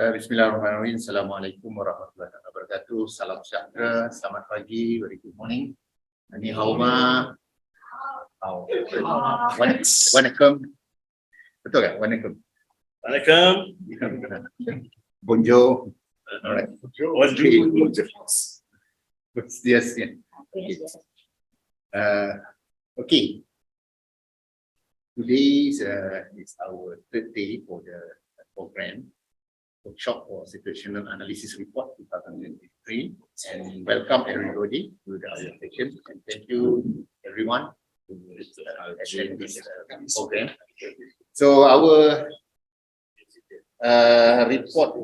Bismillahirrahmanirrahim. Assalamualaikum warahmatullahi wabarakatuh. Salam sejahtera, selamat pagi, very good morning. Ni hauma. Wanakkam. Betul tak? Wanakkam. Wanakkam. Bonjour. Alright. Bonjour. Yes. Okay. Today is our third day for the program. Workshop for Situational Analysis Report 2023, and welcome everybody to the session, and thank you everyone to attend this program. So our report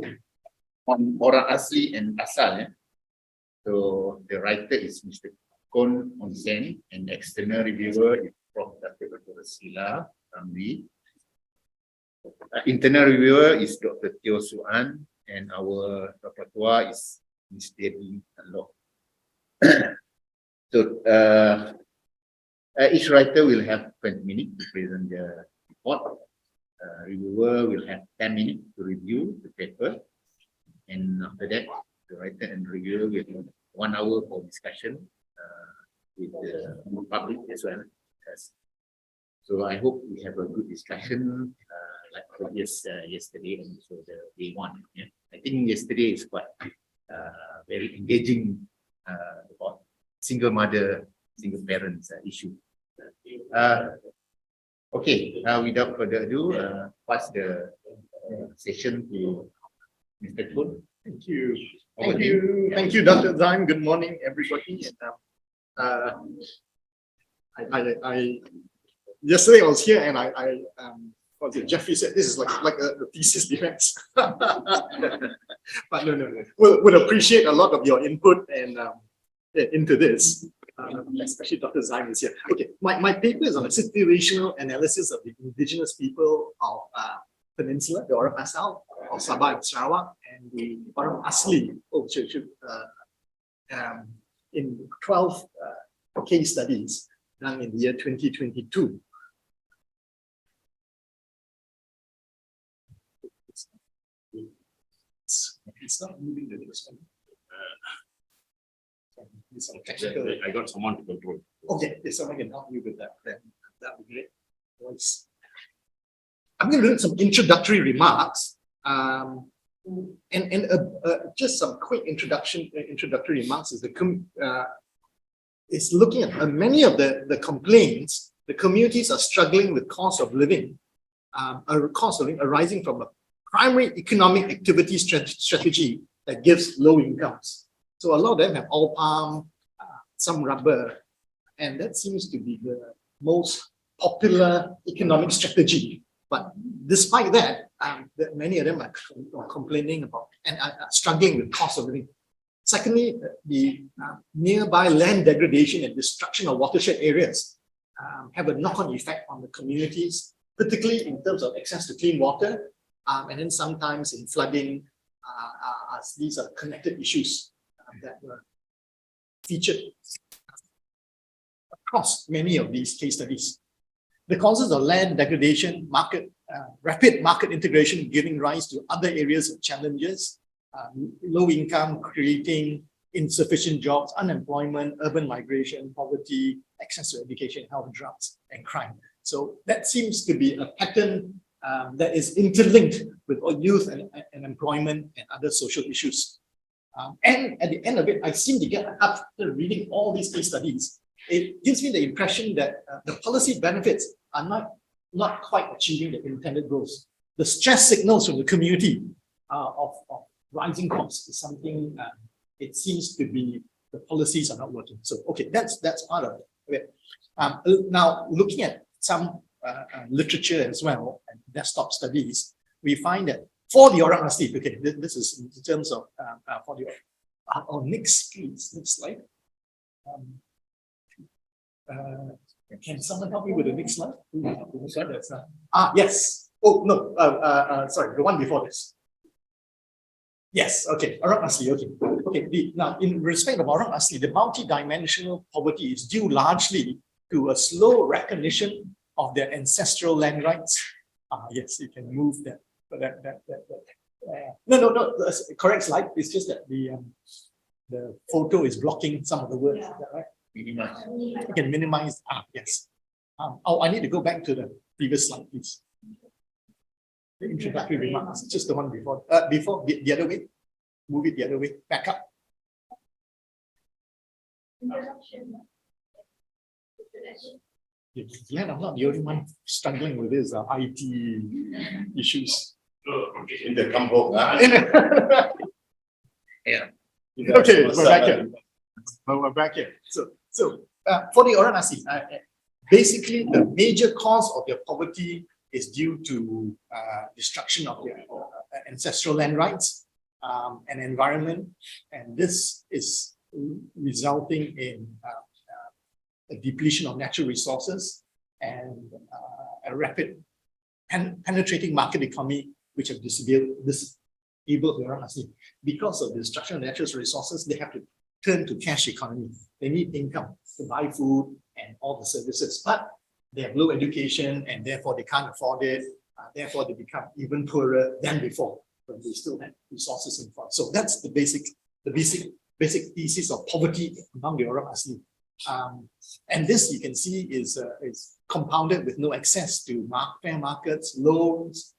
on orang asli and asal. So the writer is Mr. Kon Onn Sein, and the external reviewer is Prof. Dato, Rashila, Ramli. Internal reviewer is Dr. Teo Sue Ann, and our rapporteur is Mr. Dato. So each writer will have 20 minutes to present the report. Reviewer will have 10 minutes to review the paper, and after that, the writer and reviewer will have 1 hour for discussion with the public as well. So I hope we have a good discussion like yesterday and also the day one. Yeah? I think yesterday is quite very engaging about single mother, single parents issue. Okay, without further ado, pass the session to Mr. Kon. Thank you. Thank you, Dr. Sein. Good morning, everybody. I yesterday I was here and Jeffrey said this is like a thesis defense. But no. Would appreciate a lot of your input and into this, especially Dr. Sein is here. Okay, my paper is on a situational analysis of the indigenous people of Peninsula, the Orang Asal of Sabah and Sarawak, and the Orang Asli in 12 case studies done in the year 2022. It's not moving the next one. I got someone to control. Okay, if someone can help me with that, then that would be great. Voice. I'm going to do some introductory remarks, and just some quick introductory remarks is looking at many of the complaints. The communities are struggling with cost of living arising from a primary economic activity strategy that gives low incomes. So a lot of them have all palm, some rubber, and that seems to be the most popular economic strategy. But despite that, many of them are complaining about and are struggling with cost of living. Secondly, the nearby land degradation and destruction of watershed areas have a knock-on effect on the communities, particularly in terms of access to clean water, and then sometimes in flooding, as these are connected issues that were featured across many of these case studies. The causes of land degradation, rapid market integration giving rise to other areas of challenges, low income creating insufficient jobs, unemployment, urban migration, poverty, access to education, health, drugs, and crime. So that seems to be a pattern that is interlinked with youth and employment and other social issues. And at the end of it, I seem to get, after reading all these case studies, it gives me the impression that the policy benefits are not quite achieving the intended goals. The stress signals from the community of rising costs is something, it seems to be the policies are not working. So, okay, that's part of it. Okay. Now, looking at some literature as well, and desktop studies, we find that for the Orang Asli, okay, this is in terms of for the next please, next slide. Can someone help me with the next slide? Yes. Oh no, sorry, the one before this. Yes, okay, Orang Asli, okay. Okay, now in respect of Orang Asli, the multi-dimensional poverty is due largely to a slow recognition of their ancestral land rights. Yes, you can move that. But No. Correct slide. It's just that the photo is blocking some of the words. Yeah. Is that right? Minimize. You can minimize. Yes. I need to go back to the previous slide, please. The introductory remarks, just the one before. Before the other way. Move it the other way. Back up. Introduction. Glenn, I'm not the only one struggling with this IT issues. In the kampung. Yeah. Okay, we're back here. We're back here. So for the orang asli, basically the major cause of their poverty is due to destruction of their ancestral land rights and environment, and this is resulting in a depletion of natural resources and a rapid penetrating market economy, which have disabled the orang asli. Because of the destruction of natural resources, they have to turn to cash economy. They need income to buy food and all the services, but they have low education and therefore they can't afford it. Therefore, they become even poorer than before when they still had resources in front. So that's the basic thesis of poverty among the orang asli. And this you can see is compounded with no access to fair markets, loans,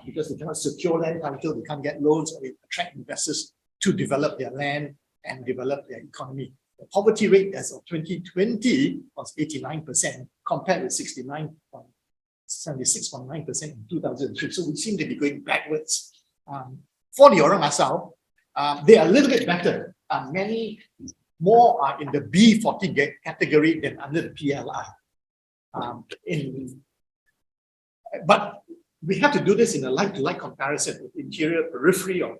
because they cannot secure land title, they can't get loans or attract investors to develop their land and develop their economy. The poverty rate as of 2020 was 89%, compared with 76.9% in 2003. So we seem to be going backwards. For the orang asal, they are a little bit better. Many more are in the B40 category than under the PLI. But we have to do this in a like-to-like comparison with interior, periphery of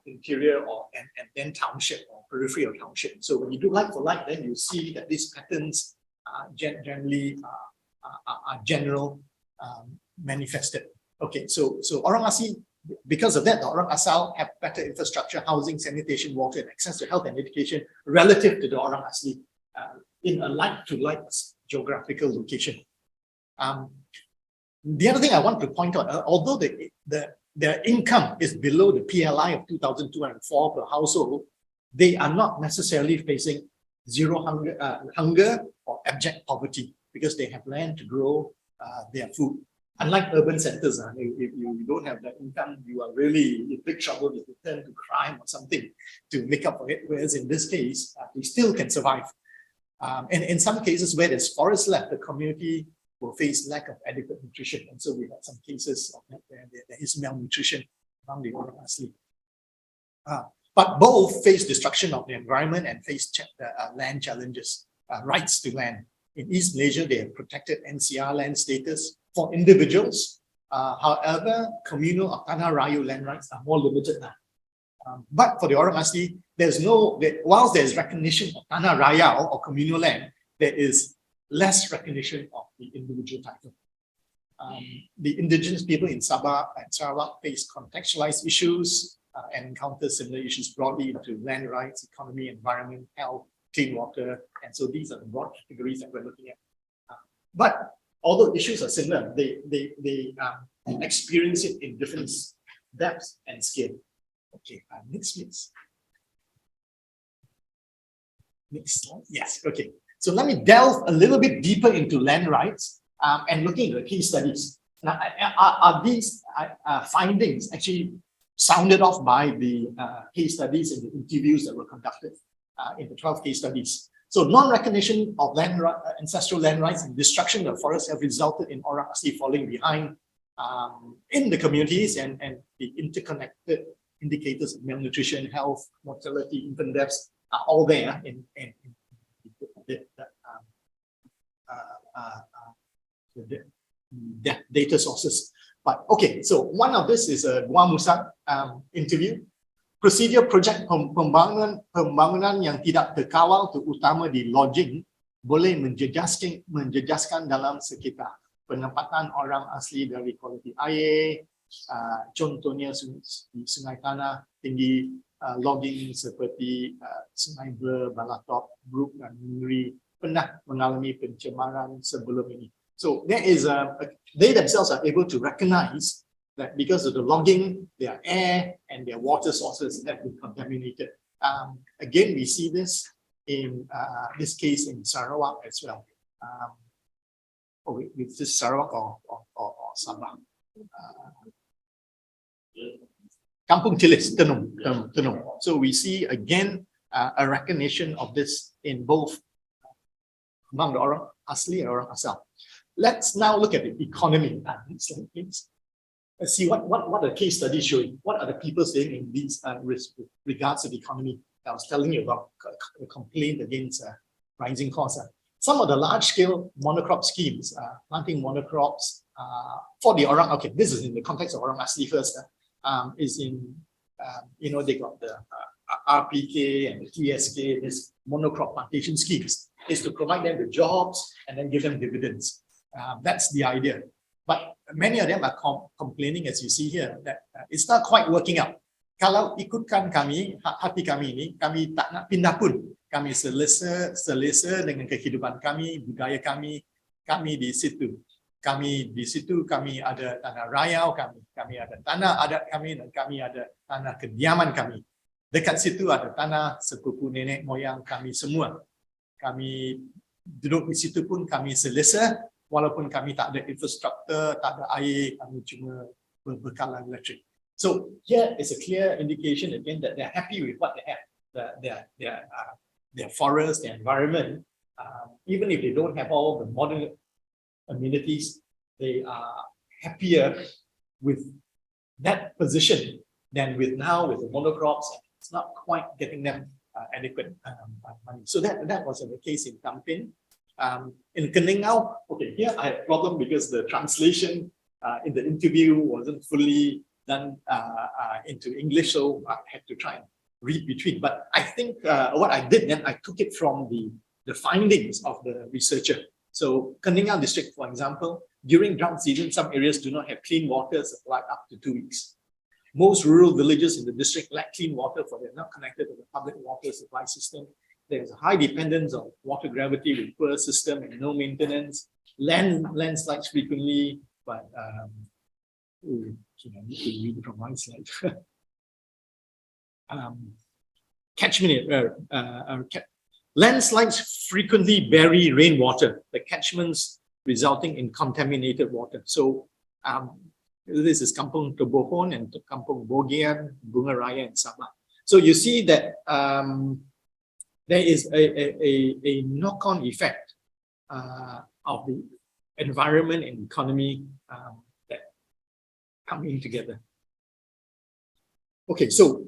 interior and then township or periphery of township. So when you do like for like, then you see that these patterns generally are general manifested. Okay, so orang asli, because of that, the orang asal have better infrastructure, housing, sanitation, water, and access to health and education relative to the orang asli in a like-to-like geographical location. The other thing I want to point out, although their income is below the PLI of 2,204 per household, they are not necessarily facing zero hunger or abject poverty because they have land to grow their food. Unlike urban centers, if you don't have that income, you are really in big trouble if you turn to crime or something to make up for it. Whereas in this case, they still can survive. And in some cases where there's forest left, the community will face lack of adequate nutrition. And so we have some cases of that where there is malnutrition among the orang asli. But both face destruction of the environment and face land challenges, rights to land. In East Malaysia, they have protected NCR land status for individuals. However, communal or tanah rayu land rights are more limited now. But for the orang asli, whilst there is recognition of tanah raya or communal land, there is less recognition of the individual title. The indigenous people in Sabah and Sarawak face contextualized issues and encounter similar issues broadly into land rights, economy, environment, health, clean water. And so these are the broad categories that we're looking at. But although issues are similar, they experience it in different depths and scale. Okay, next please. Next slide. Yes, okay. So let me delve a little bit deeper into land rights and looking at the case studies. Now, are these findings actually sounded off by the case studies and the interviews that were conducted in the 12 case studies? So non-recognition of ancestral land rights and destruction of forests have resulted in orang asli falling behind in the communities, and the interconnected indicators of malnutrition, health, mortality, infant deaths are all there in the data sources. But okay, so one of this is a Gua Musa interview. Prosedur projek pembangunan yang tidak terkawal terutama di lodging boleh menjejaskan dalam sekitar penempatan orang asli dari kualiti air, contohnya di sungai tanah tinggi, logging seperti Sungai Ber, Balatop, Brook dan Miri pernah mengalami pencemaran sebelum ini. So there is they themselves are able to recognize that because of the logging, their air and their water sources have been contaminated. Again, we see this in this case in Sarawak as well. With this Sarawak or Sabah. Kampung Tilis, Tenung. So we see again a recognition of this in both among the Orang Asli and Orang Asal. Let's now look at the economy. Next slide, please. Let's see what are the case studies showing. What are the people saying in these regards to the economy? I was telling you about the complaint against rising costs. Some of the large-scale monocrop schemes, planting monocrops for the Orang. Okay, this is in the context of Orang Asli first. Is in they got the RPK and the TSK, this monocrop plantation schemes, is to provide them with jobs and then give them dividends. That's the idea. But many of them are complaining, as you see here, that it's not quite working out. Kalau ikutkan kami, hati kami ini, kami tak nak pindah pun. Kami selesa dengan kehidupan kami, budaya kami di situ. Kami di situ, kami ada tanah rayau kami ada tanah adat kami, dan kami ada tanah kediaman kami. Dekat situ ada tanah sepupu nenek moyang kami semua. Kami duduk di situ pun kami selesa, walaupun kami tak ada infrastruktur, tak ada air, kami cuma berbekalan elektrik. So here is a clear indication again that they're happy with what they have, their forest, their environment. Even if they don't have all the modern amenities, they are happier with that position than with the monocrops. It's not quite getting them adequate money. So that was the case in Tampin. In Keningau, okay, here I had a problem because the translation in the interview wasn't fully done into English, so I had to try and read between. But I think what I did then, I took it from the findings of the researcher. So Keningau district, for example, during drought season, some areas do not have clean water supply up to 2 weeks. Most rural villages in the district lack clean water, for they're not connected to the public water supply system. There's a high dependence on water gravity with poor system and no maintenance. Landslides frequently, but I need to read it from my slide. Landslides frequently bury rainwater, the catchments resulting in contaminated water. So this is Kampung Tobohon and Kampung Bogian, Bunga Raya and Sabah. So you see that there is a knock-on effect of the environment and economy that coming together. Okay, so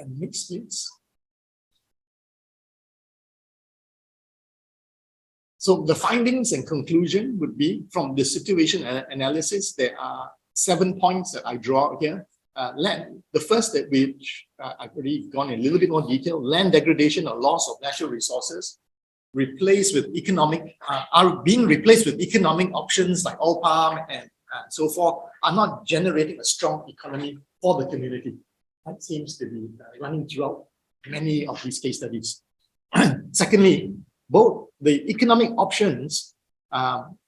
next please. So the findings and conclusion would be from the situation analysis, there are 7 points that I draw here. The first that I've already gone in a little bit more detail, land degradation or loss of natural resources are being replaced with economic options like oil palm and so forth, are not generating a strong economy for the community. That seems to be running throughout many of these case studies. Secondly, both the economic options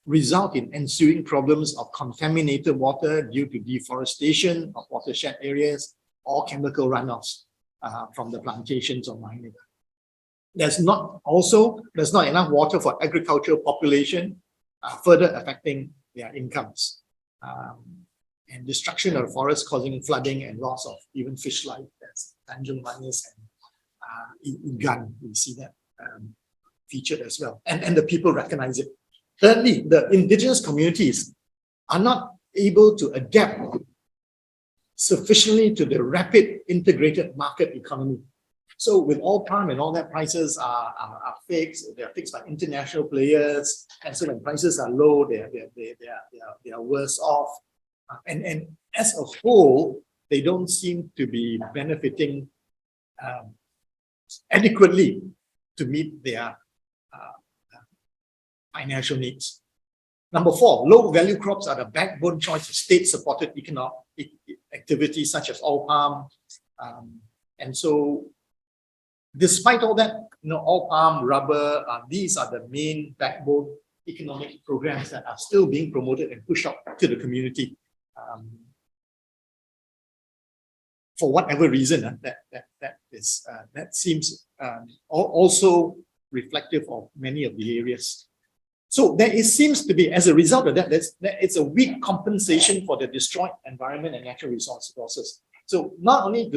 result in ensuing problems of contaminated water due to deforestation of watershed areas or chemical runoffs from the plantations or mining. There's not enough water for agricultural population, further affecting their incomes. And destruction of forests causing flooding and loss of even fish life. That's Tanjung Manis and Igan. We see that featured as well. And the people recognize it. Thirdly, the indigenous communities are not able to adapt sufficiently to the rapid integrated market economy. So with oil palm and all that, prices are fixed. They are fixed by international players, and so when prices are low, they are worse off. And as a whole, they don't seem to be benefiting adequately to meet their financial needs. Number 4, low value crops are the backbone choice of state-supported economic activities such as oil palm. And so despite all that, oil palm, rubber, these are the main backbone economic programs that are still being promoted and pushed out to the community. For whatever reason, that seems also reflective of many of the areas. So seems to be, as a result of that, it's a weak compensation for the destroyed environment and natural resources. So not only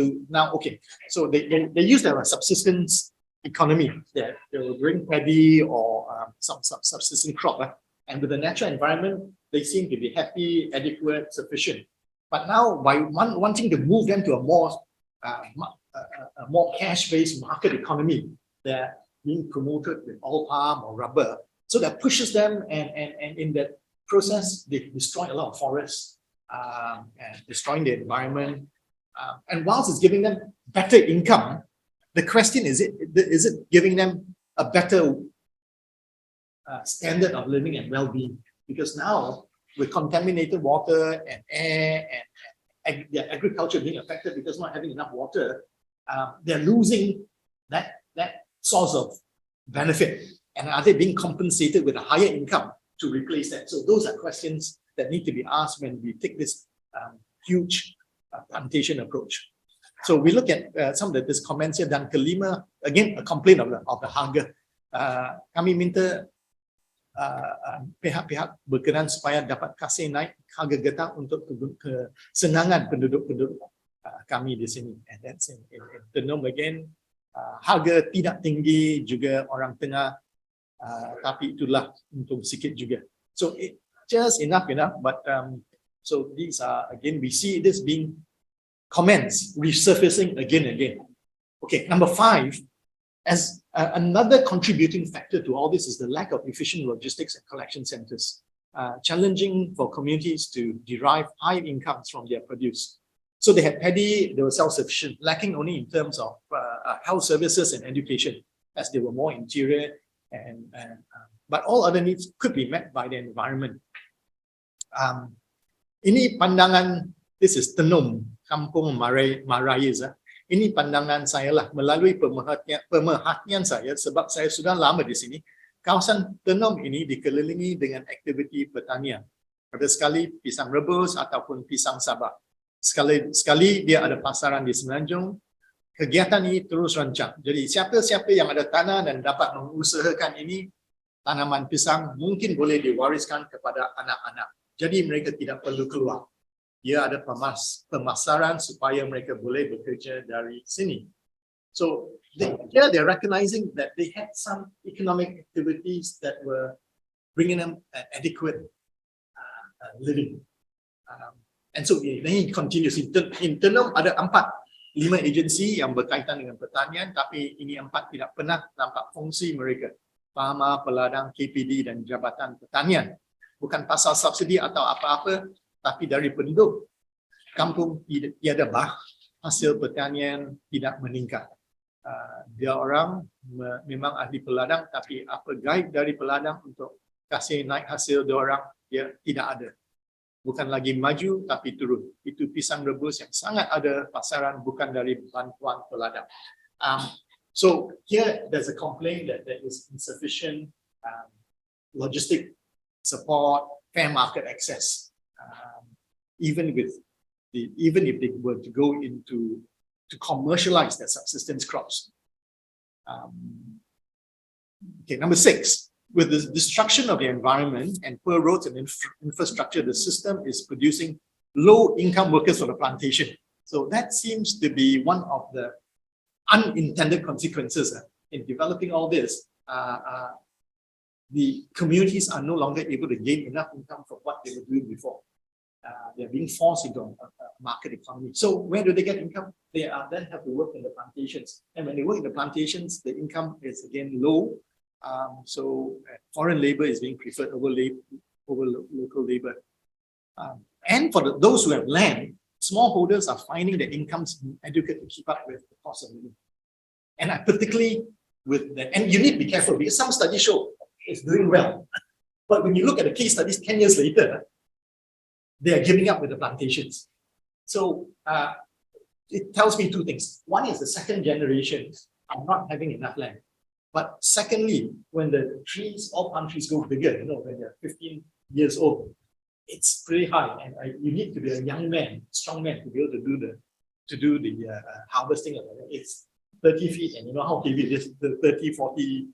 so they use their subsistence economy. They will bring paddy or some subsistence crop, and with the natural environment, they seem to be happy, adequate, sufficient. But now, by wanting to move them to a more cash-based market economy, they're being promoted with oil palm or rubber. So that pushes them, and in that process, they destroy a lot of forests, and destroying the environment. And whilst it's giving them better income, the question is it giving them a better standard of living and well-being? Because now, with contaminated water and air and their agriculture being affected because not having enough water, they're losing that source of benefit. And are they being compensated with a higher income to replace that? So those are questions that need to be asked when we take this huge plantation approach. So we look at some of these comments here. Dan kelima, again, a complaint of the harga. Kami minta pihak-pihak berkenan supaya dapat kasih naik harga getah untuk kesenangan penduduk-penduduk kami di sini. And that's in Tenom again. Harga tidak tinggi juga orang tengah, tapi itulah untung sikit juga. So it just enough, but so these are, again, we see this being comments resurfacing again and again. Okay, number 5, as another contributing factor to all this is the lack of efficient logistics and collection centers, challenging for communities to derive high incomes from their produce. So they had paddy, they were self-sufficient, lacking only in terms of health services and education, as they were more interior, but all other needs could be met by the environment. Ini pandangan, this is Tenom, Kampung Maraiza. Ini pandangan saya lah melalui pemerhatian saya sebab saya sudah lama di sini. Kawasan Tenom ini dikelilingi dengan aktiviti pertanian. Ada sekali pisang rebus ataupun pisang sabak. Sekali dia ada pasaran di Semenanjung. Kegiatan ini terus rancang. Jadi siapa-siapa yang ada tanah dan dapat mengusahakan ini, tanaman pisang mungkin boleh diwariskan kepada anak-anak. Jadi mereka tidak perlu keluar. Dia ada pemasaran supaya mereka boleh bekerja dari sini. So they're recognizing that they had some economic activities that were bringing them adequate living. And so they continues. In Tenom ada 4-5 agensi yang berkaitan dengan pertanian, tapi ini 4 tidak pernah nampak fungsi mereka. Pahama, Peladang, KPD dan Jabatan Pertanian. Bukan pasal subsidi atau apa-apa, tapi dari penduduk kampung tiada bah, hasil pertanian tidak meningkat. Dia orang memang ahli peladang, tapi apa guide dari peladang untuk kasih naik hasil dia orang, dia tidak ada. Bukan lagi maju, tapi turun. Itu pisang rebus yang sangat ada pasaran, bukan dari bantuan peladang. So here there's a complaint that there is insufficient logistic support, fair market access. Even if they were to go into to commercialize their subsistence crops. Okay, number 6, with the destruction of the environment and poor roads and infrastructure, the system is producing low-income workers for the plantation. So that seems to be one of the unintended consequences in developing all this. The communities are no longer able to gain enough income from what they were doing before. They're being forced into a market economy. So where do they get income? They then have to work in the plantations. And when they work in the plantations, the income is again low. So foreign labor is being preferred over local labor. And for those who have land, smallholders are finding their incomes adequate to keep up with the cost of living. And particularly with that, and you need to be careful because some studies show it's doing well. But when you look at the case studies 10 years later, they are giving up with the plantations. So it tells me 2 things. One is the second generation are not having enough land. But secondly, when the trees, all palm trees go bigger, when they're 15 years old, it's pretty high, and you need to be a young man, strong man, to be able to do the harvesting of it. It's 30 feet, and you know how heavy it is, the 30, 40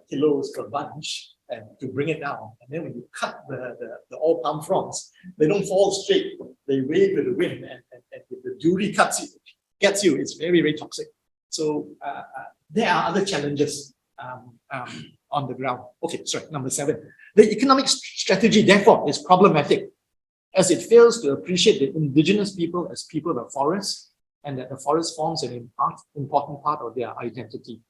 kilos per bunch, and to bring it down. And then when you cut the all palm fronds, they don't fall straight. They wave with the wind, and if the jury gets you, it's very, very toxic. So there are other challenges on the ground. Okay, sorry, number 7. The economic strategy, therefore, is problematic as it fails to appreciate the indigenous people as people of the forest, and that the forest forms an important part of their identity.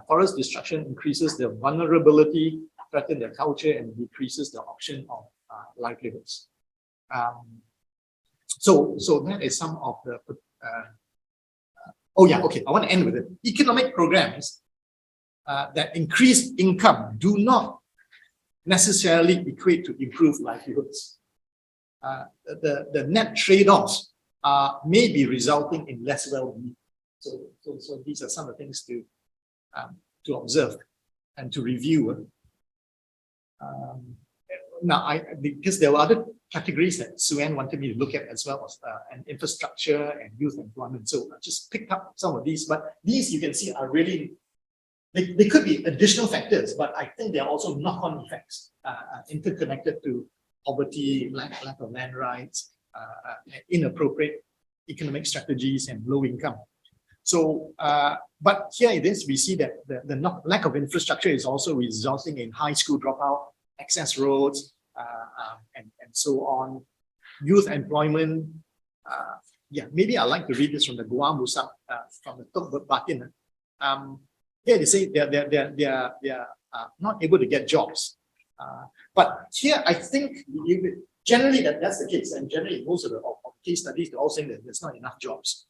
Forest destruction increases their vulnerability, threatens their culture, and decreases the option of livelihoods. So that is some of the. I want to end with it. Economic programs that increase income do not necessarily equate to improved livelihoods. The net trade-offs may be resulting in less well-being. So these are some of the things to observe and to review. Because there were other categories that Sue Ann wanted me to look at as well, as and infrastructure and youth employment. So I just picked up some of these, but these you can see are really, they could be additional factors, but I think they're also knock-on effects interconnected to poverty, lack of land rights, inappropriate economic strategies, and low income. So, but here it is, we see that the lack of infrastructure is also resulting in high school dropout, access roads, and so on. Youth employment. Maybe I'd like to read this from the Gua Musak, from the Tok Batin. Here they say they're not able to get jobs. But here I think generally that's the case, and generally most of the case studies, they're all saying that there's not enough jobs.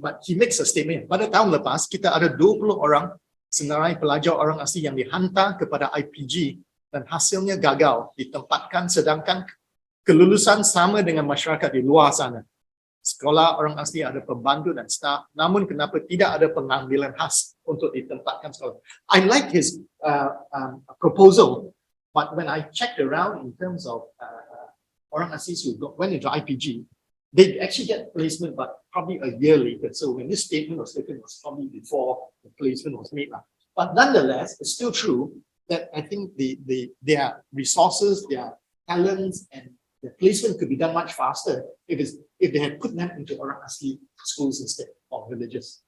But he makes a statement. Pada tahun lepas, kita ada 20 orang senarai pelajar orang asli yang dihantar kepada IPG dan hasilnya gagal ditempatkan, sedangkan kelulusan sama dengan masyarakat di luar sana. Sekolah orang asli ada pembantu dan staf, namun kenapa tidak ada pengambilan khas untuk ditempatkan sekolah? I like his proposal, but when I checked around in terms of orang asli who went into IPG, they actually get placement, but probably a year later. So when this statement was taken, it was probably before the placement was made. But nonetheless, it's still true that I think their resources, their talents, and the placement could be done much faster if they had put them into orang asli schools instead of villages.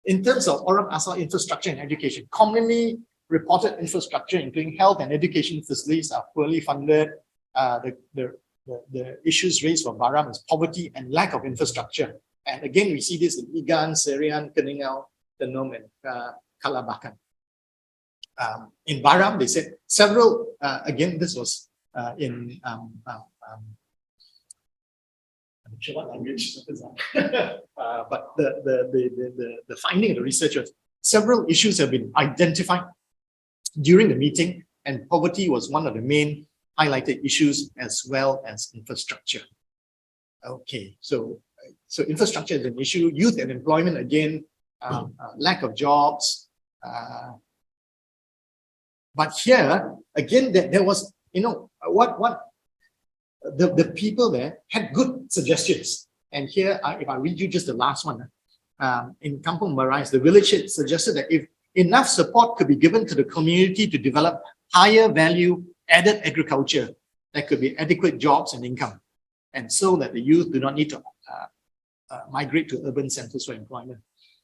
In terms of orang asal infrastructure and education, commonly reported infrastructure, including health and education facilities, are poorly funded. The issues raised for Baram is poverty and lack of infrastructure. And again, we see this in Igan, Serian, Keningau, Tenom, and Kalabakan. In Baram, they said several, again, this was in, I'm not sure what language that is, but the finding of the researchers, several issues have been identified during the meeting, and poverty was one of the main highlighted issues, as well as infrastructure. Okay, so infrastructure is an issue. Youth and employment, again, lack of jobs. But here, again, there was, what the people there had good suggestions. And here, if I read you just the last one, in Kampung Marais, the village had suggested that if enough support could be given to the community to develop higher value added agriculture, there could be adequate jobs and income, and so that the youth do not need to migrate to urban centers for employment.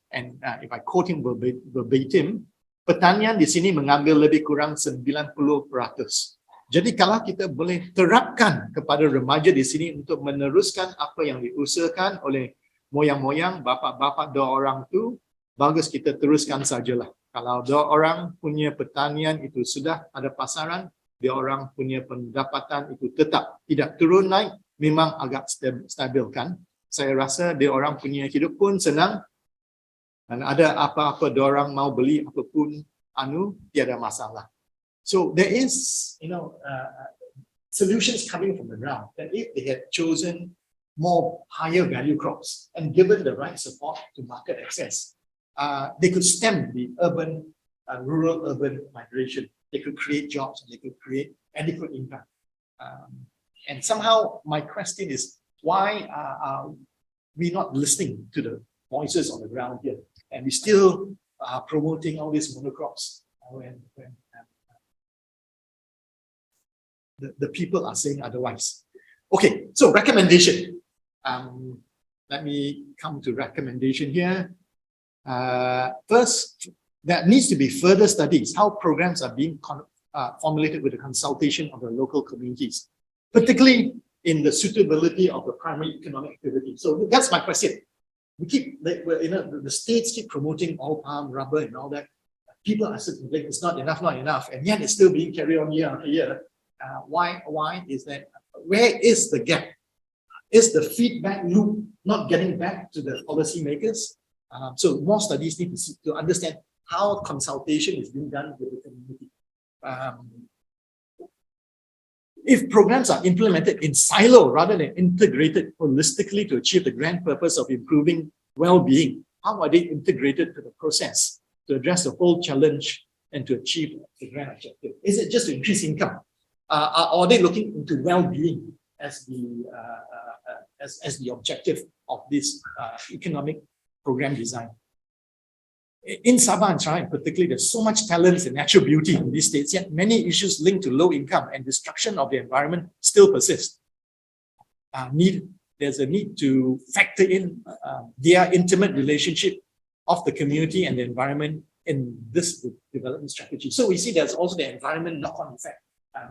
And if I quote him verbatim, pertanian di sini mengambil lebih kurang 90%. Jadi kalau kita boleh terapkan kepada remaja di sini untuk meneruskan apa yang diusahakan oleh moyang-moyang, bapa-bapa dua orang tu, bagus, kita teruskan sajalah. Kalau dua orang punya pertanian itu sudah ada pasaran, dia orang punya pendapatan itu tetap tidak turun naik, memang agak stabil kan. Saya rasa dia orang punya hidup pun senang, dan ada apa-apa dia orang mau beli apapun, tiada masalah. So there is, solutions coming from the ground, that if they had chosen more higher value crops and given the right support to market access, they could stem the rural-urban migration. They could create jobs and they could create adequate income. And somehow my question is, why are we not listening to the voices on the ground here? And we still are promoting all these monocrops when the people are saying otherwise. Okay, so recommendation. Let me come to recommendation here. First, there needs to be further studies how programs are being formulated with the consultation of the local communities, particularly in the suitability of the primary economic activity. So that's my question. We keep, the states keep promoting oil palm, rubber, and all that. People are saying it's not enough, and yet it's still being carried on year after year. Why is that? Where is the gap? Is the feedback loop not getting back to the policymakers? So more studies need to understand how consultation is being done with the community. If programs are implemented in silo rather than integrated holistically to achieve the grand purpose of improving well-being, how are they integrated to the process to address the whole challenge and to achieve the grand objective? Is it just to increase income? Are they looking into well-being as the objective of this economic program design? In Sabah and Sarawak particularly, there's so much talent and natural beauty in these states, yet many issues linked to low income and destruction of the environment still persist. There's a need to factor in their intimate relationship of the community and the environment in this development strategy. So we see there's also the environment knock-on effect.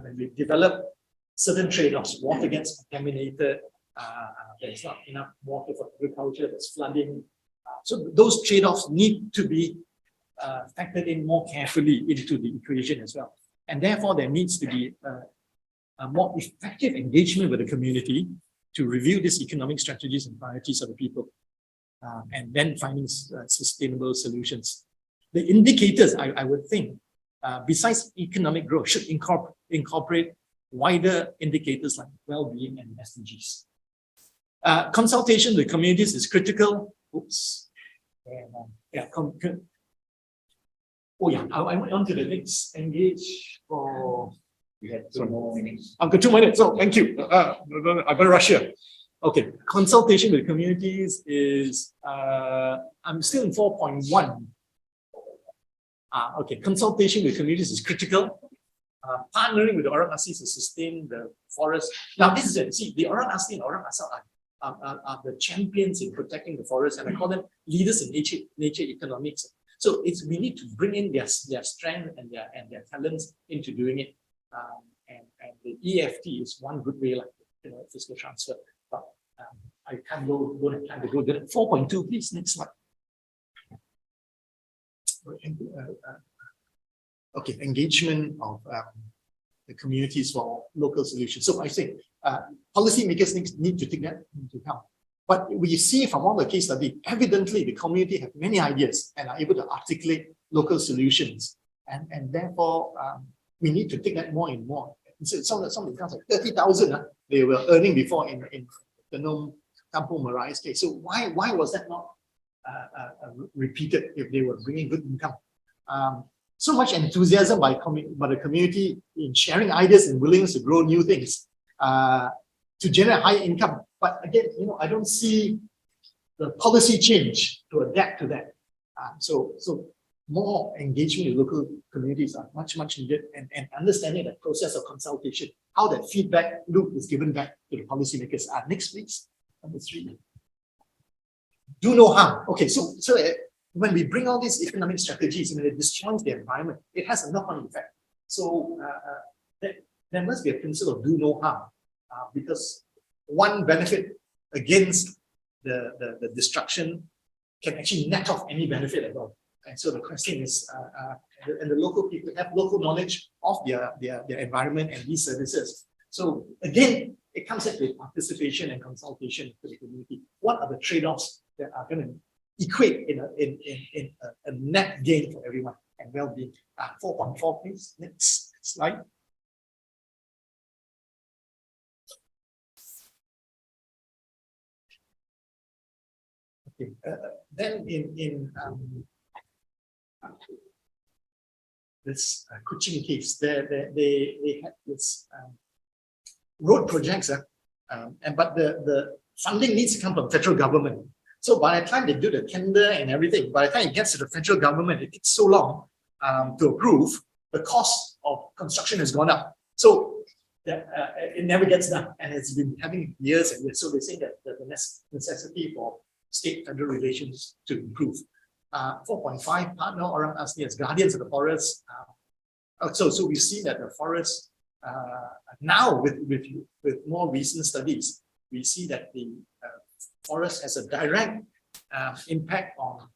When we develop certain trade-offs, water gets contaminated, there's not enough water for agriculture, there's flooding. So those trade-offs need to be factored in more carefully into the equation as well. And therefore, there needs to be a more effective engagement with the community to review these economic strategies and priorities of the people, and then finding sustainable solutions. The indicators, I would think, besides economic growth, should incorporate wider indicators like well-being and SDGs. Consultation with communities is critical. Oops. I went on to the next. Engage for. We had 2 more minutes. I've got 2 minutes. So thank you. I better rush here. Okay, consultation with communities is. I'm still in 4.1. Okay, consultation with communities is critical. Partnering with the orang asli to sustain the forest. Now, this is it. See, the orang asli and orang asal are the champions in protecting the forest, and I call them leaders in nature economics. So we need to bring in their strength and their talents into doing it. And the EFT is one good way, like fiscal transfer. But I don't have time to go there. 4.2, please. Next slide. Okay, engagement of the communities for local solutions. So I say policymakers need to take that into account. But we see from all the case study, evidently the community have many ideas and are able to articulate local solutions. And therefore, we need to take that more and more. So some of the accounts like 30,000 they were earning before in the Nom Kampung Marai's case. So why was that not repeated if they were bringing good income? So much enthusiasm by the community in sharing ideas and willingness to grow new things to generate high income. But again, I don't see the policy change to adapt to that. So more engagement with local communities are much needed, and understanding the process of consultation, how that feedback loop is given back to the policymakers. Next, please. Number 3. Do no harm. Okay, so when we bring all these economic strategies and it destroys the environment, it has a knock-on effect. So there must be a principle of do no harm, because one benefit against the destruction can actually net off any benefit at all. And so the question is, and the local people have local knowledge of their environment and these services. So again, it comes up with participation and consultation to the community. What are the trade-offs that are going to equate in a net gain for everyone and well-being? 4.4, please. Next slide. Okay. Then in this Kuching case, they had this road projects, but the funding needs to come from federal government. So by the time they do the tender and everything, by the time it gets to the federal government, it takes so long to approve. The cost of construction has gone up. So that it never gets done, and it's been having years and years. So they say that the necessity for state-federal relations to improve. 4.5 partner Orang Asli as guardians of the forest. So we see that the forest now with more recent studies, we see that the forest has a direct impact on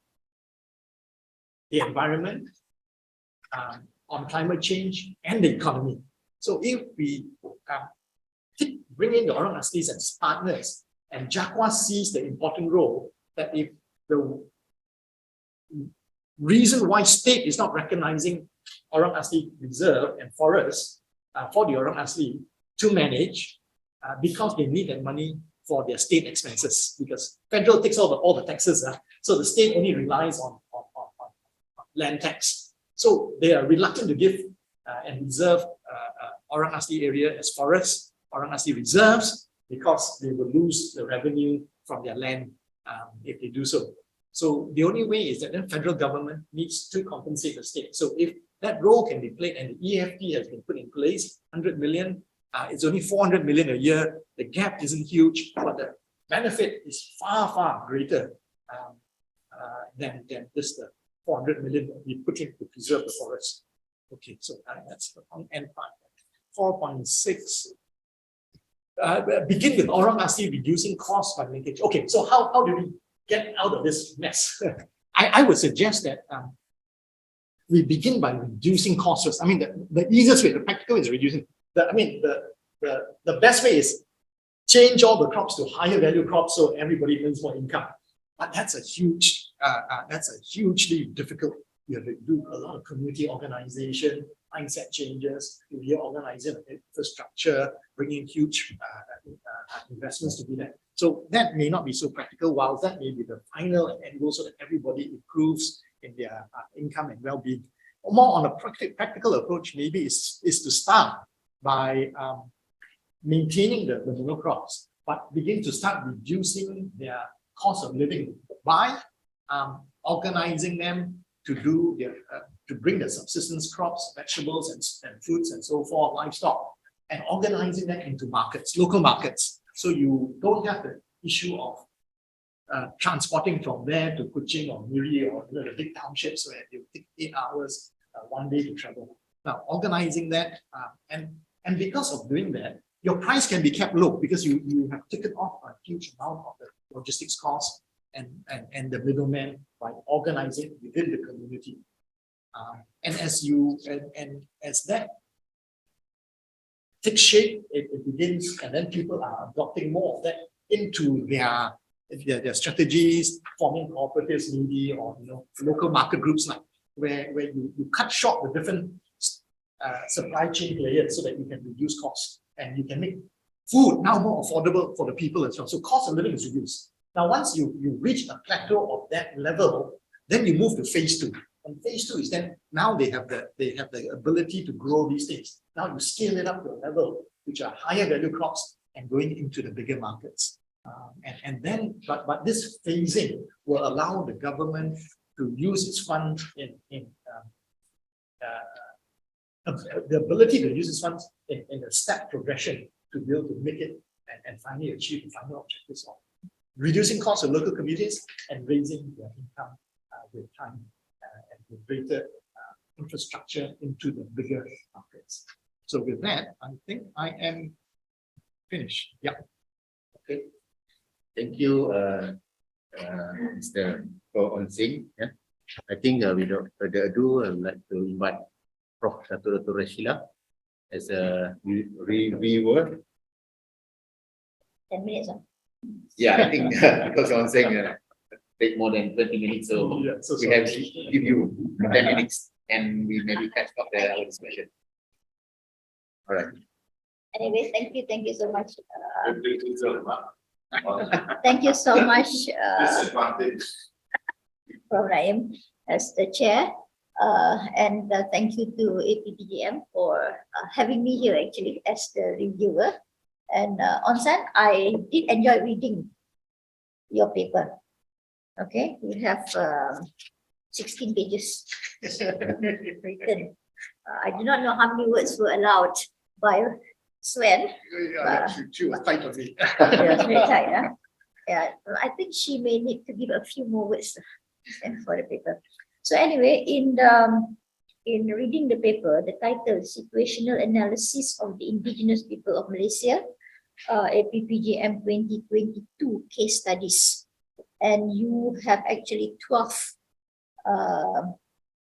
the environment, on climate change and the economy. So if we bring in the Orang Aslis as partners, and Jakwa sees the important role that if the reason why state is not recognizing Orang Asli reserve and forest for the Orang Asli to manage, because they need that money for their state expenses, because federal takes all the taxes, so the state only relies on land tax. So they are reluctant to give and reserve Orang Asli area as forests, Orang Asli reserves, because they will lose the revenue from their land if they do so. So the only way is that the federal government needs to compensate the state. So if that role can be played and the EFT has been put in place, 100 million, it's only 400 million a year. The gap isn't huge, but the benefit is far, far greater than just the 400 million that we put in to preserve the forest. Okay, so that's the end part. 4.6. Begin with Orang Asli reducing costs by linkage. Okay, so how do we get out of this mess? I would suggest that we begin by reducing costs first. I mean, the easiest way, the practical is reducing. The best way is change all the crops to higher value crops so everybody earns more income. But that's a hugely difficult. You have to do a lot of community organization, mindset changes, reorganizing infrastructure, bringing huge investments to do that. So that may not be so practical, while that may be the final end goal so that everybody improves in their income and well-being. More on a practical approach, maybe is to start by maintaining the monocrops, but begin to start reducing their cost of living by organizing them to do their to bring the subsistence crops, vegetables and fruits and so forth, livestock, and organizing them into markets, local markets. So you don't have the issue of transporting from there to Kuching or Miri or the big townships where it will take 8 hours one day to travel. Now, organizing that and because of doing that, your price can be kept low because you have taken off a huge amount of the logistics costs and the middleman by organizing within the community. And as that takes shape, it begins, and then people are adopting more of that into their strategies, forming cooperatives maybe, or local market groups, like where you cut short the different supply chain layers so that you can reduce costs and you can make food now more affordable for the people as well. So cost of living is reduced. Now, once you reach a plateau of that level, then you move to phase 2. And phase 2 is then now they have the ability to grow these things. Now you scale it up to a level which are higher value crops and going into the bigger markets. And then, but this phasing will allow the government to use its funds the ability to use its funds in a step progression to be able to make it and finally achieve the final objectives of reducing costs of local communities and raising their income with time and with greater infrastructure into the bigger markets. So with that, I think I am finished. Yeah. Okay. Thank you, Mr. Kon Onn Sein. Yeah. I think without further ado, I would like to invite Prof. Dato Rashila as a reviewer. 10 minutes. Yeah, I think because Kon Onn Sein take more than 20 minutes, so Yeah, so we have to give you 10 minutes and we maybe catch up our discussion. All right. Anyway, thank you so much. Thank you so much, Disadvantage. Prof. Naim, as the chair. And thank you to APPGM for having me here actually as the reviewer. And Onn Sein, I did enjoy reading your paper. Okay, you have 16 pages written. I do not know how many words were allowed by Suen. She was tight on me. It was very tight, huh? Yeah, I think she may need to give a few more words for the paper. So anyway, in reading the paper, the title Situational Analysis of the Indigenous People of Malaysia, APPGM 2022 Case Studies. And you have actually 12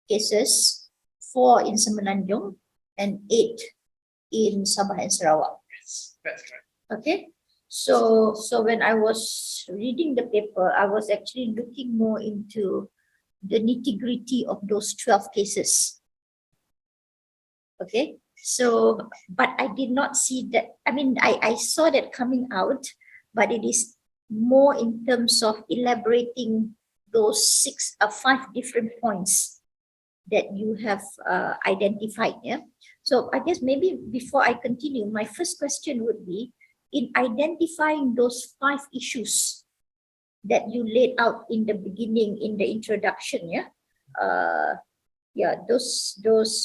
cases, 4 in Semenanjung and 8 in Sabah and Sarawak. That's right. Okay, so when I was reading the paper, I was actually looking more into the nitty-gritty of those 12 cases. Okay, so but I did not see that. I mean, I saw that coming out, but it is more in terms of elaborating those 5 different points that you have identified. Yeah. So I guess maybe before I continue, my first question would be, in identifying those 5 issues that you laid out in the beginning, in the introduction, those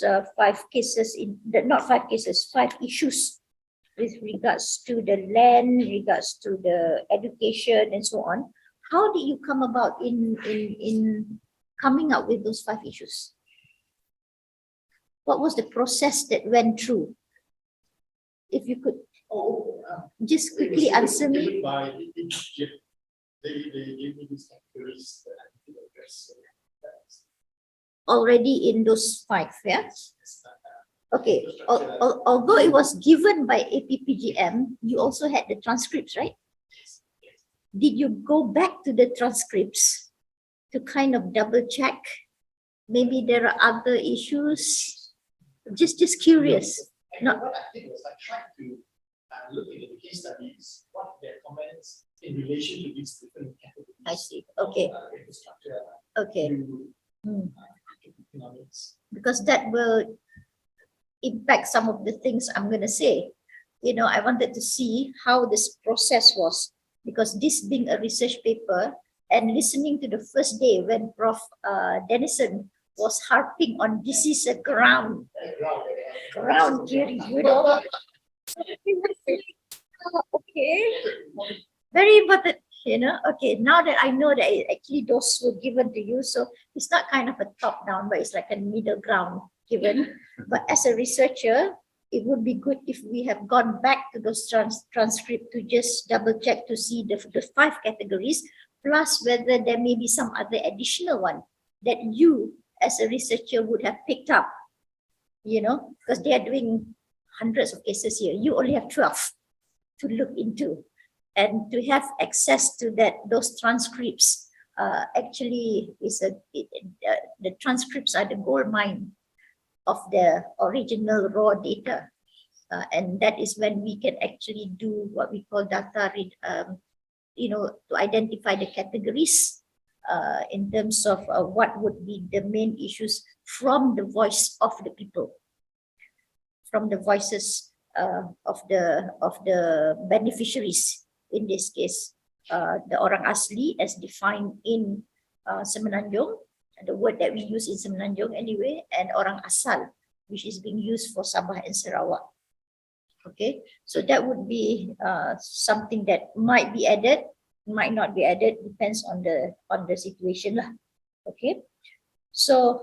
5 cases, not 5 cases, 5 issues with regards to the land, regards to the education and so on. How did you come about in coming up with those 5 issues? What was the process that went through? If you could just quickly answer me. They gave me these categories that I need to address. Already in those 5, yeah? Okay, although it was given by APPGM, you also had the transcripts, right? Did you go back to the transcripts to kind of double check? Maybe there are other issues? Just curious. What I did was I tried to look into the case studies, what their comments in relation to these different categories. I see. Okay. Infrastructure. Okay. Economics. Because that will impact some of the things I'm going to say. You know, I wanted to see how this process was, because this being a research paper and listening to the first day when Prof. Dennison was harping on this is a ground theory, you know. Okay, very important, you know. Okay, now that I know that actually those were given to you, so it's not kind of a top down, but it's like a middle ground given. But as a researcher, it would be good if we have gone back to those transcript to just double check to see the 5 categories, plus whether there may be some other additional one that you as a researcher would have picked up, you know, because they are doing hundreds of cases here. You only have 12 to look into, and to have access to those transcripts actually is the transcripts are the gold mine of the original raw data, and that is when we can actually do what we call data read, you know, to identify the categories in terms of what would be the main issues from the voice of the people, from the voices of the beneficiaries. In this case, the orang asli as defined in Semenanjung, the word that we use in Semenanjung anyway, and orang asal, which is being used for Sabah and Sarawak. Okay, so that would be something that might be added, might not be added, depends on the situation lah. Okay, so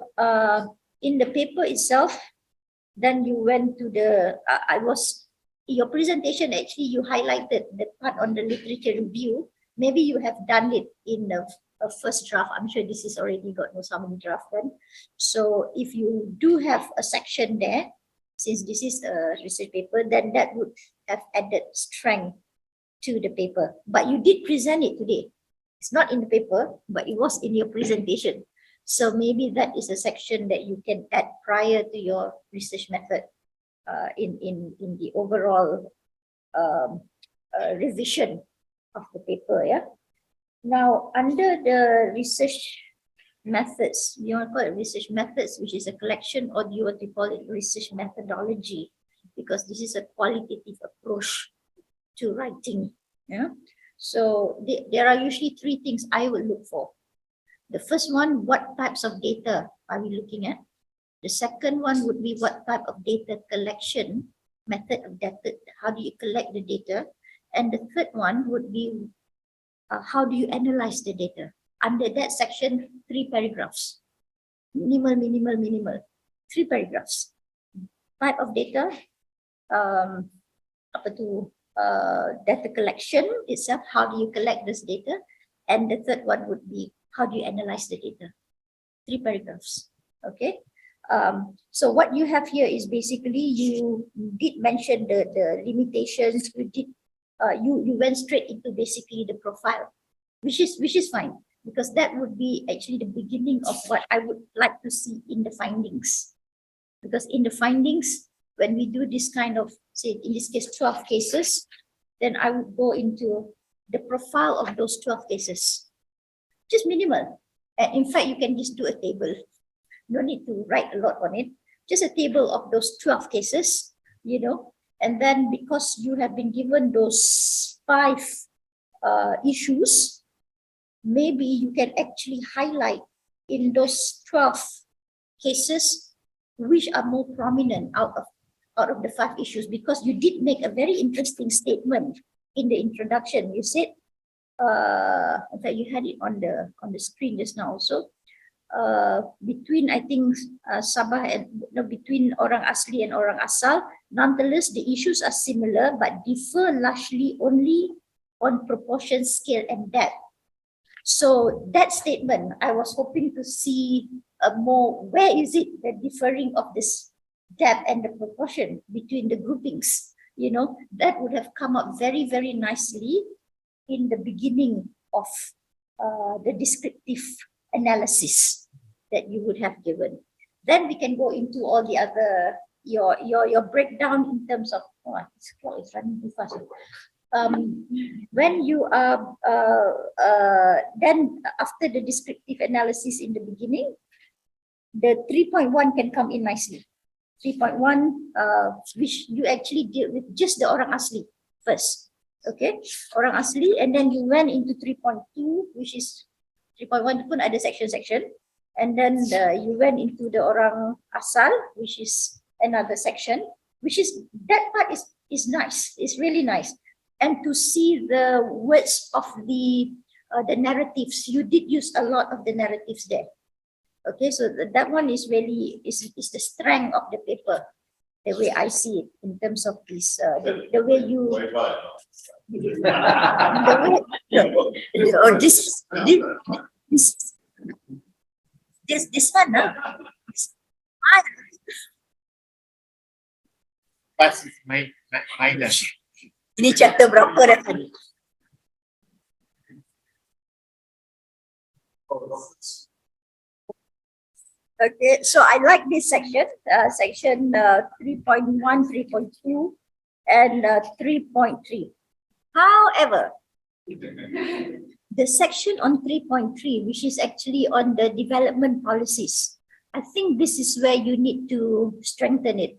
in the paper itself, then you went to the your presentation, actually you highlighted the part on the literature review. Maybe you have done it in the first draft. I'm sure this is already got no how many draft then. So if you do have a section there, since this is a research paper, then that would have added strength to the paper. But you did present it today. It's not in the paper, but it was in your presentation. So maybe that is a section that you can add prior to your research method in the overall revision of the paper. Yeah. Now, under the research methods, you want to call it research methods, which is a collection, or do you want to call it research methodology? Because this is a qualitative approach to writing. Yeah. So there are usually three things I would look for. The first one, what types of data are we looking at? The second one would be what type of data collection method of data, how do you collect the data? And the third one would be how do you analyze the data? Under that section, 3 paragraphs. Minimal. 3 paragraphs. Type of data, data collection itself, how do you collect this data? And the third one would be how do you analyze the data? 3 paragraphs. Okay. So what you have here is basically you did mention the limitations. You went straight into basically the profile, which is fine, because that would be actually the beginning of what I would like to see in the findings. Because in the findings, when we do this kind of, say in this case 12 cases, then I would go into the profile of those 12 cases. Just minimal. And in fact, you can just do a table. No need to write a lot on it. Just a table of those 12 cases, and then because you have been given those 5 issues, maybe you can actually highlight in those 12 cases which are more prominent out of the 5 issues, because you did make a very interesting statement in the introduction. You said, in fact, you had it on the screen just now also. Between, I think, Sabah and between orang asli and orang asal, nonetheless the issues are similar but differ largely only on proportion, scale and depth. So that statement, I was hoping to see more, where is it the differing of this depth and the proportion between the groupings? That would have come up very, very nicely in the beginning of the descriptive analysis that you would have given. Then we can go into all the other, your breakdown in terms of, this clock is running too fast. When you are, then after the descriptive analysis in the beginning, the 3.1 can come in nicely. 3.1, which you actually deal with just the orang asli first. Okay, orang asli, and then you went into 3.2, which is 3.1 pun ada section, and then you went into the orang asal, which is another section, which is, that part is nice, it's really nice. And to see the words of the narratives, you did use a lot of the narratives there. Okay, so that one is really is the strength of the paper, the way I see it in terms of this, the way you. This one, Pas main dah. ini chapter berapa dah tadi? Okay, so I like this section, section 3.1, 3.2, and 3.3. However, the section on 3.3, which is actually on the development policies, I think this is where you need to strengthen it.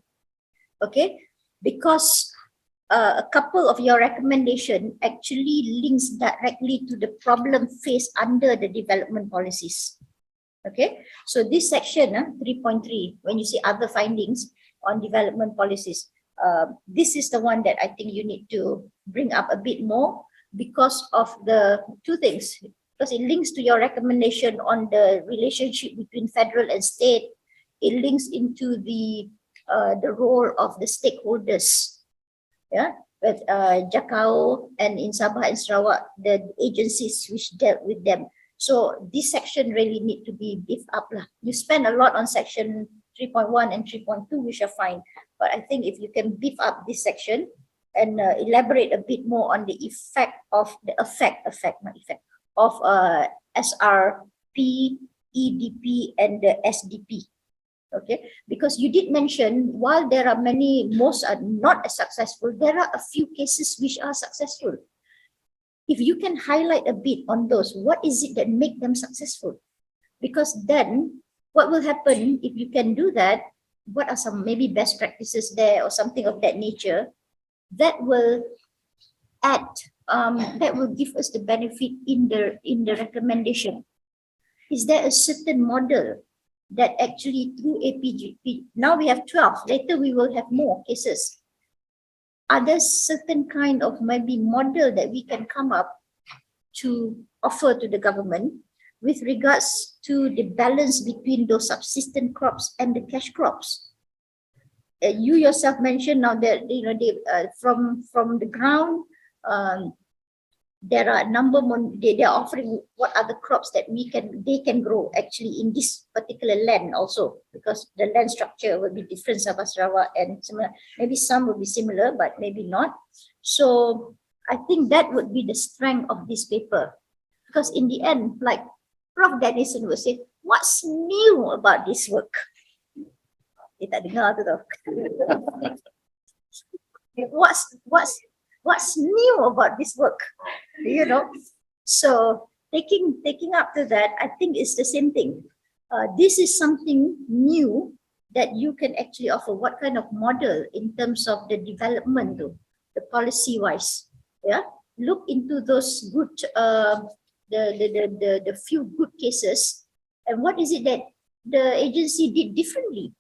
Okay, because a couple of your recommendation actually links directly to the problem faced under the development policies. Okay, so this section, 3.3, when you see other findings on development policies, this is the one that I think you need to bring up a bit more, because of the 2 things. Because it links to your recommendation on the relationship between federal and state. It links into the role of the stakeholders. Yeah, with Jakau and in Sabah and Sarawak, the agencies which dealt with them. So this section really need to be beefed up lah. You spend a lot on section 3.1 and 3.2, which are fine. But I think if you can beef up this section and elaborate a bit more on the effect of SRP, EDP, and the SDP. Okay, because you did mention, while there are many, most are not as successful, there are a few cases which are successful. if you can highlight a bit on those, what is it that make them successful? Because then what will happen if you can do that? What are some maybe best practices there or something of that nature that will add, that will give us the benefit in the recommendation? Is there a certain model that actually through APGP, now we have 12, later we will have more cases. Are there certain kind of maybe model that we can come up to offer to the government with regards to the balance between those subsistence crops and the cash crops? You yourself mentioned now that from the ground, there are a number more, they are offering what are the crops that they can grow actually in this particular land also, because the land structure will be different, Sabah, Sarawak, and similar. Maybe some will be similar, but maybe not. So I think that would be the strength of this paper, because in the end, like Prof Dennison will say, what's new about this work? Dia tak dengar tu tau. What's new about this work? So taking up to that, I think it's the same thing. This is something new that you can actually offer. What kind of model in terms of the development, the policy wise? Yeah, look into those good, the few good cases, and what is it that the agency did differently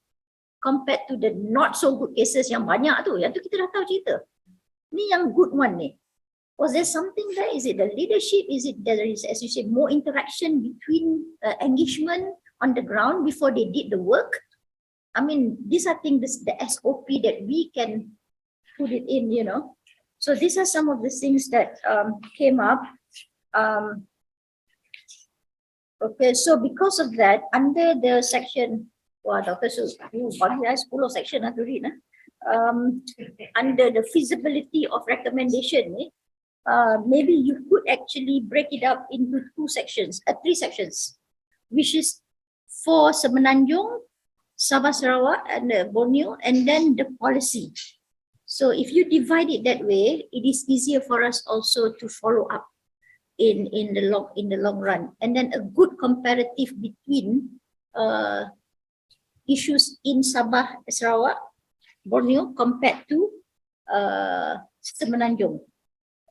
compared to the not so good cases yang banyak tu. Yang tu kita dah tahu cerita. Ni yang good one ni. Was there something there? Is it the leadership? Is it there is, as you say, more interaction between engagement on the ground before they did the work? I mean, these are things, the SOP that we can put it in, So these are some of the things that came up. Okay, so because of that, under the section, Dr. Sue, bagi saya 10 section to read. Under the feasibility of recommendation, maybe you could actually break it up into 3 sections, which is for Semenanjung, Sabah Sarawak, and Borneo, and then the policy. So if you divide it that way, it is easier for us also to follow up in the long run, and then a good comparative between issues in Sabah Sarawak, Borneo compared to Semenanjung,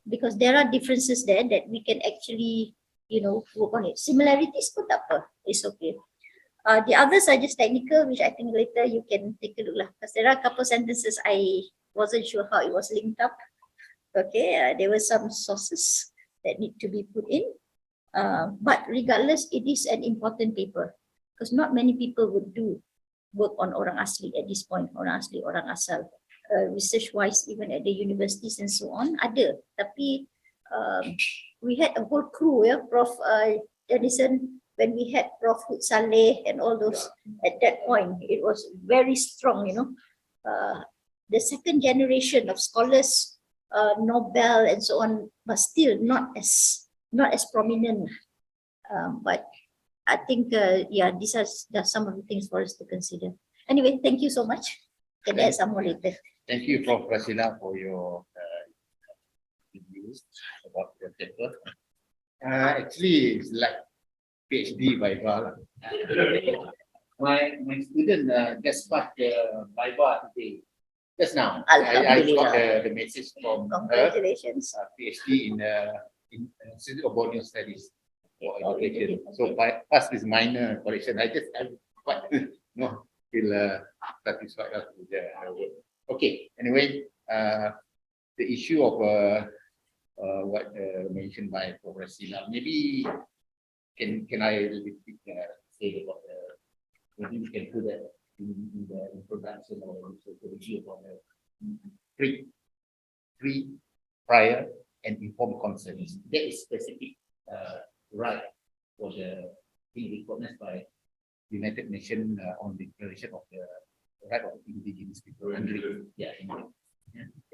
because there are differences there that we can actually work on it. Similarities pun tak apa, it's okay. The others are just technical, which I think later you can take a look lah, because there are a couple sentences I wasn't sure how it was linked up. Okay, there were some sources that need to be put in, but regardless, it is an important paper, because not many people would do work on orang asli at this point, orang asli, orang asal. Research wise, even at the universities and so on, ada. Tapi we had a whole crew, Prof Dennison, when we had Prof Hud Saleh and all those, at that point, it was very strong, the second generation of scholars, Nobel and so on, but still not as prominent. But I think, these are some of the things for us to consider. Anyway, thank you so much. Can add some more later. Thank you, Prof. Rashila, for your reviews about the paper. Actually, it's like PhD Viva. My student just passed the Viva today. Just now, I got the message from Congratulations. her, PhD in Institute of Borneo Studies for Education. So past is minor correction. I just am quite feel satisfied with the work. Okay. Anyway, the issue of what mentioned by Prof. Rashila, maybe can I repeat, say about maybe we can put that in the introduction or the review about the three prior and informed consents. That is specific right for the being recognized by United Nations on the Declaration of the Right of Indigenous People.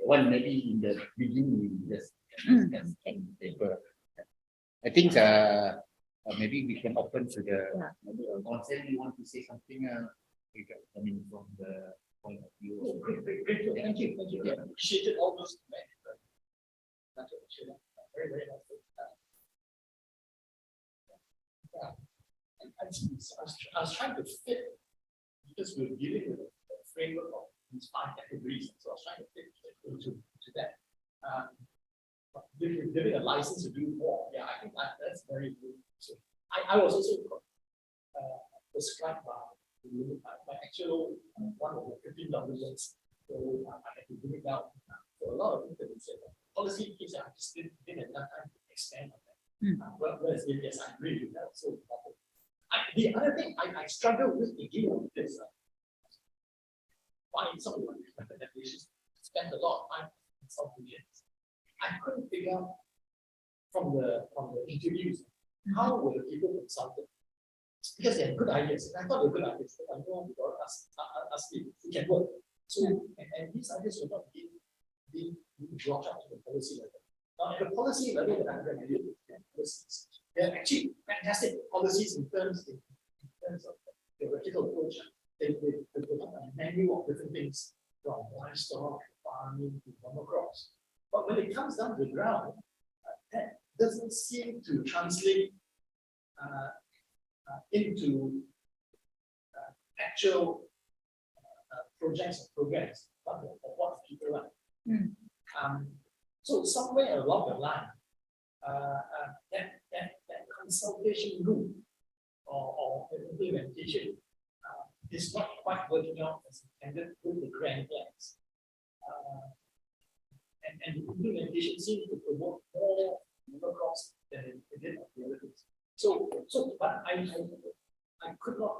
One maybe in the beginning we just discuss in the paper. I think maybe we can open to the consent. You want to say something coming from the point of view of Thank you. Appreciated all those. Very, very helpful. I was trying to fit, because we're dealing with a framework of these 5 categories, so I was trying to fit to that. But giving a license to do more, yeah, I think that's very good. So I was also prescribed by my actual one of the 15 documents, so I had to bring it down. So a lot of things that we said, policy case, I just didn't have enough time to expand on that. Whereas, yes, I agree with that. So the other thing I struggle with again is why some of the recommendations spend a lot of time on consultations. I couldn't figure out from the interviews how were the people consulted, because they had good ideas, and I thought they were good ideas, but I know we got us if it can work. So and these ideas were not being brought up to the policy level. Now, at the policy level that I'm recommending, policies, they're actually fantastic policies in terms of the theoretical approach. They put a menu of different things, from livestock, farming to monocrops. But when it comes down to the ground, that doesn't seem to translate into actual projects or programs of what people like. So somewhere along the line, that consultation route or implementation is not quite working out as intended with the grand plans. And the implementation seems to promote more monocrops than it did of the other things. But I could not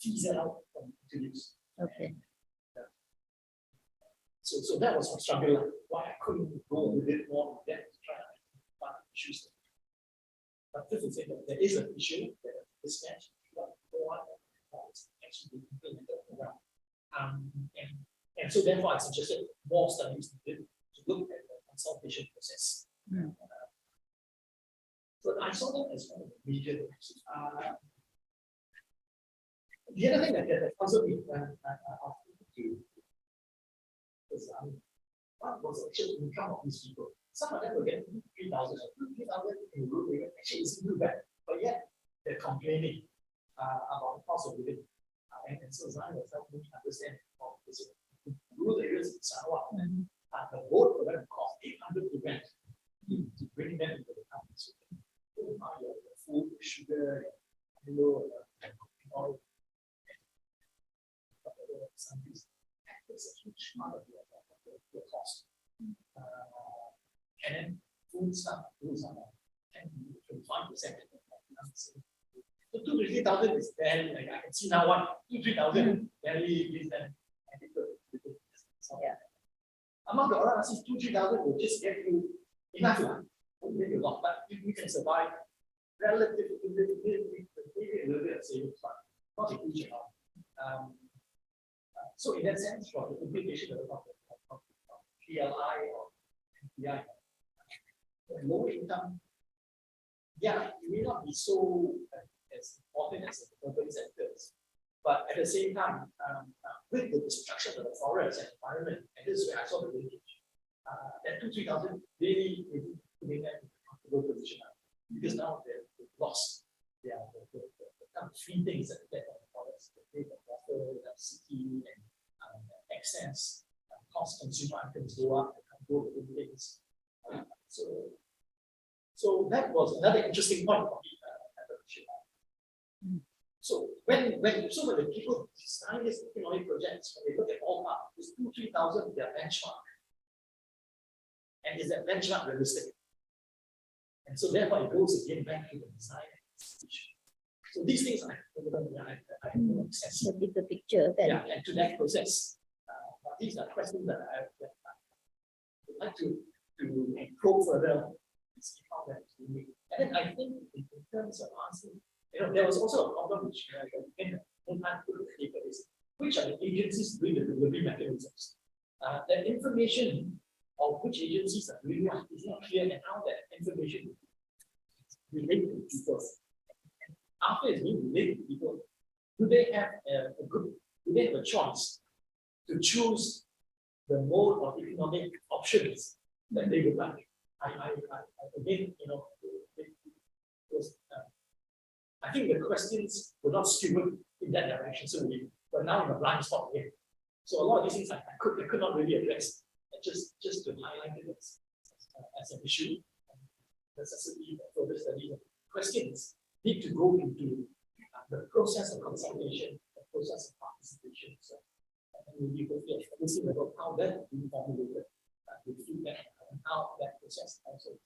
tease that out from interviews. Okay. So that was my struggle, why I couldn't go a bit more in depth to try to find issues. But just to say that there is an issue, that mismatch, but actually implemented around. And so therefore I suggested more studies to look at the consultation process. So I saw that as one of the major things. The other thing that puzzled me when I asked you was what was the actual income of these people? Some of them were getting 3,000 or 3,000 in rural area. Actually, isn't too bad, but yet they're complaining about the cost of living. And so Zion was helping me understand this. Rural areas in Sarawak, the boat for them cost 800 to rent to bring them into the town. So you buy your food, sugar, oil, it's a huge part of your cost. And then food stuff, those are 10 to 25%. So 2,000 to 3,000 is barely, like I can see now what 2,000 to 3,000 barely is that. Yeah. Among the other analysis, 2,000 to 3,000 will just get you enough, won't make you a lot, but you can survive relatively a little bit of savings, but not a huge amount. So in that sense, for the implication of PLI or MPI, lower income, yeah, it may not be so as important as the urban sectors, but at the same time, with the destruction of the forest and environment, and this is where I saw the linkage, that 2,000 to 3,000 really putting them in a comfortable position because now they've lost the kind of three things that get on the forest: the data, water, city, and access. Cost consumer items go up, they can go with things. So that was another interesting point for me. So when the people design these economic projects, when they look at all up, is 2,000 to 3,000 their benchmark, and is that benchmark realistic? And so therefore it goes again back to the design and execution. So these things I have no access. The bigger picture. Then. Yeah, and to that process. But these are questions that I would like to probe further and see how that is unique. And then I think in terms of answering, there was also a problem which again, one time put the paper is which are the agencies doing the delivery mechanisms. The information of which agencies are doing what is not clear, and how that information is related to people. And after it's being related to people, do they have a choice to choose the mode of economic options that they would like? Again, it was I think the questions were not skewed in that direction. So we're now in a blind spot again. So a lot of these things I could not really address. Just to highlight it as an issue, necessity for further study. Questions need to go into the process of consultation, the process of participation. So, and we will be focusing about how that being formulated with feedback and how that process also.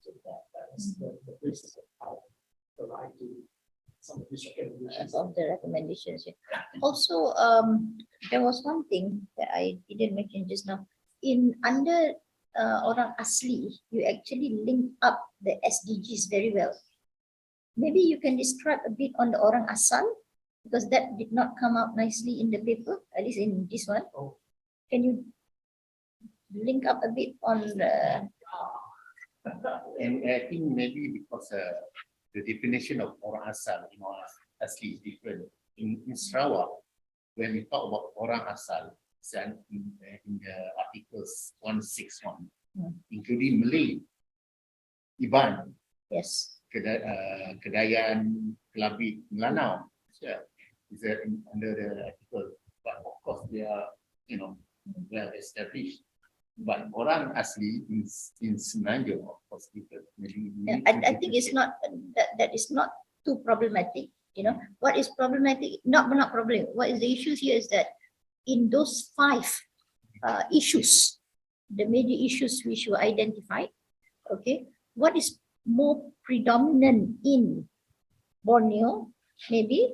So that is the basis of how the right to some of these recommendations. Of the recommendations. Also, there was one thing that I didn't mention just now. In under orang asli, you actually link up the SDGs very well. Maybe you can describe a bit on the orang asal, because that did not come out nicely in the paper, at least in this one. Oh. Can you link up a bit on the? And I think maybe because the definition of orang asal in orang asli is different. In Sarawak, when we talk about orang asal, in the articles 161, including Malay, Iban, Yes. Kedayan, Kelabit, Melanau, is under the article. But of course, they are, well established. But orang asli in Semenanjung, of course, different. I think it's not that is not too problematic. What is problematic? Not problem. What is the issues here is that in those 5 issues, the major issues which were identified, okay, what is more predominant in Borneo? Maybe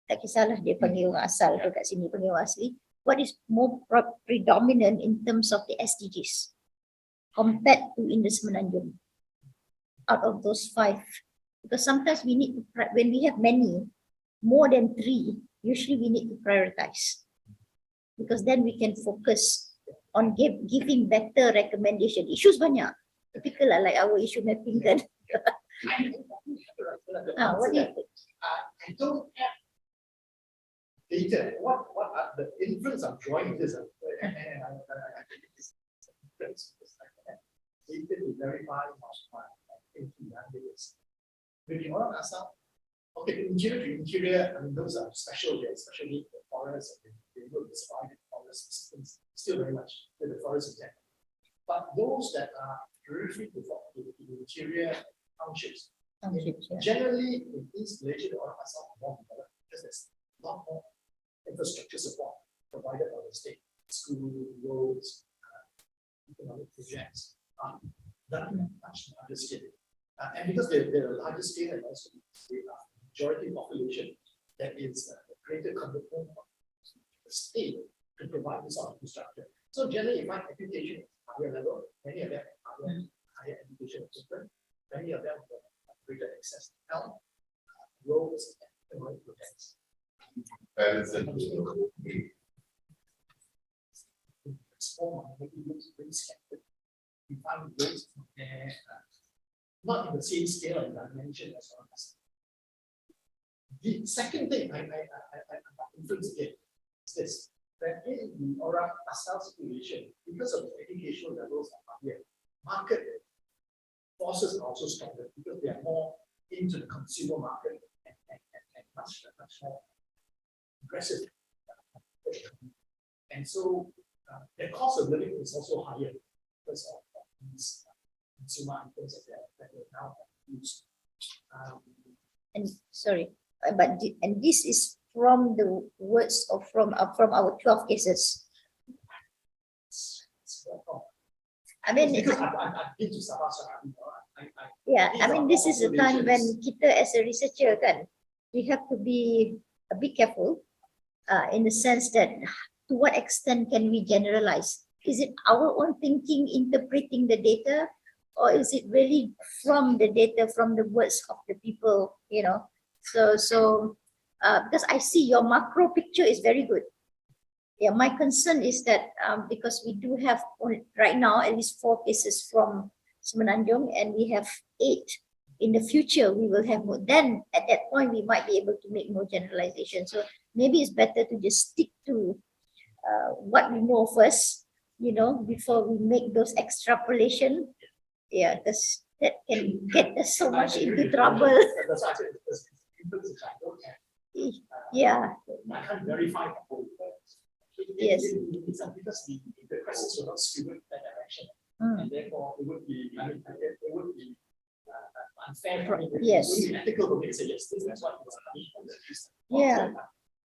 tak kisahlah dia panggil orang asal atau kat sini panggil orang asli. What is more predominant in terms of the SDGs compared to in the Semenanjung out of those 5? Because sometimes we need to, when we have many, more than 3, usually we need to prioritize, because then we can focus on giving better recommendation. Issues banyak, typical like our issue mapping kan. What do you think? I don't have data. What are the inference I'm drawing this? And I think this inference is like that. Data to verify my thinking and this. Maybe orang asal. Okay, interior, I mean, those are special, especially the forests, and they will describe the forest systems still very much with the forest example. But those that are periphery to the interior townships, generally in East Malaysia, the orang asal are more developed because there's a lot more infrastructure support provided by the state, school, roads, economic projects, done much larger scale. And because they're a larger scale and also the majority population, that is a greater commitment of the state to provide this sort of infrastructure. So generally, if my education is higher level, many of them have higher education equipment, many of them have greater access to health, roads, and economic projects. We find ways from there, not in the same scale and dimension as well as. The second thing I influence again is this: that in the orang asal situation, because of the educational levels are higher, market forces are also stronger because they are more into the consumer market and much more aggressive. And so the cost of living is also higher because of these consumer items that they now use. And sorry, but and this is from the words of from our 12 cases. I mean, because I've been to Sabah, so I mean, this is the time when kita as a researcher kan, we have to be a bit careful in the sense that to what extent can we generalize? Is it our own thinking interpreting the data, or is it really from the data, from the words of the people, So because I see your macro picture is very good. Yeah, my concern is that because we do have right now at least 4 cases from Semenanjung, and we have 8 in the future. We will have more. Then at that point we might be able to make more generalization. So maybe it's better to just stick to what we know first, before we make those extrapolation. Yeah, because that can get us so much into trouble. That's why I said there's inputs which I don't have. Yeah, I can't verify the whole. Yes. Because the questions were not skewed that direction. Mm. And therefore it would be, I mean, it would be unfair. Yes. It would be ethical for me to say, yes, this is what was. Yeah.